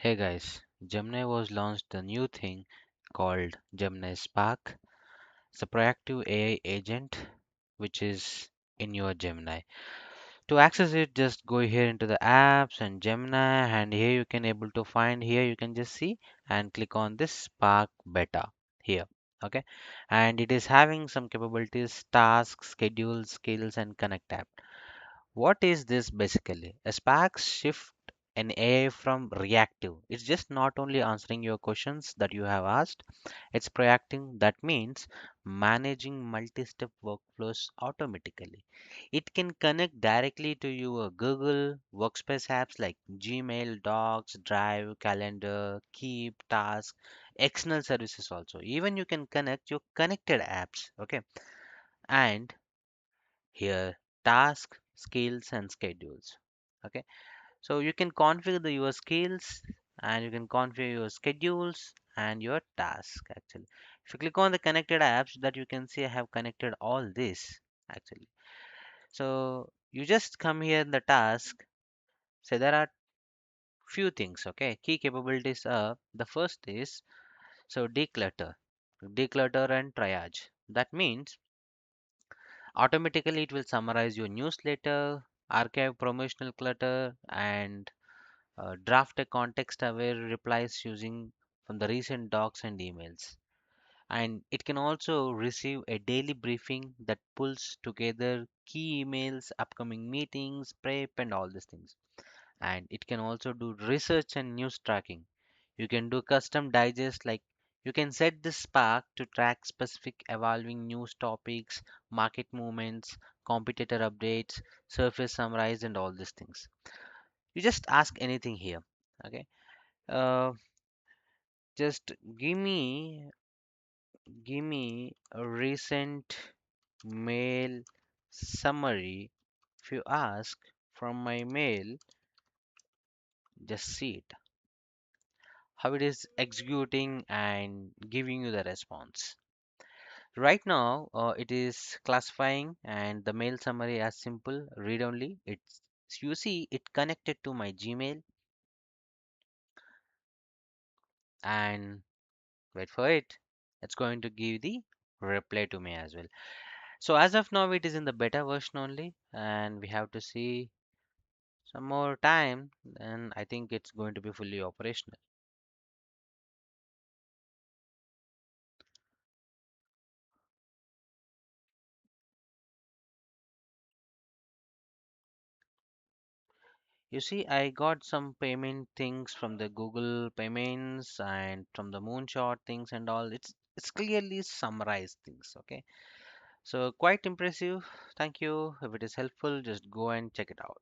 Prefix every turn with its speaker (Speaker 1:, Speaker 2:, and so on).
Speaker 1: Hey guys, Gemini was launched a new thing called Gemini Spark. It's a proactive AI agent which is in your Gemini. To access it, just go here into the apps and Gemini, and here you can able to find here you can just see and click on this Spark Beta here. Okay, and it is having some capabilities, tasks, schedules, skills, and connect app. What is this basically? A Spark shift an AI from reactive. It's just not only answering your questions that you have asked, it's proactive. That means managing multi-step workflows automatically. It can connect directly to your Google Workspace apps like Gmail, Docs, Drive, Calendar, Keep, Task, external services also. Even you can connect your connected apps. Okay. And here task, skills, and schedules. Okay, so you can configure your skills and you can configure your schedules and your task actually. If you click on the connected apps, that you can see I have connected all this actually. So you just come here in the task. So there are few things. Okay, key capabilities are, the first is so declutter and triage. That means automatically it will summarize your newsletter, archive promotional clutter, and draft a context aware replies using from the recent docs and emails. And it can also receive a daily briefing that pulls together key emails, upcoming meetings, prep, and all these things. And it can also do research and news tracking. You can do custom digest, like you can set this Spark to track specific evolving news topics, market movements, competitor updates, surface summarize, and all these things. You just ask anything here. Okay. Uh, just give me a recent mail summary. If you ask from my mail, just see it how it is executing and giving you the response. Right now, it is classifying and the mail summary as simple read only. It's you see it connected to my Gmail and wait for it. It's going to give the reply to me as well. So as of now, it is in the beta version only, and we have to see some more time, and I think it's going to be fully operational. You see, I got some payment things from the Google payments and from the moonshot things and all. It's clearly summarized things. Okay, so quite impressive. Thank you. If it is helpful, just go and check it out.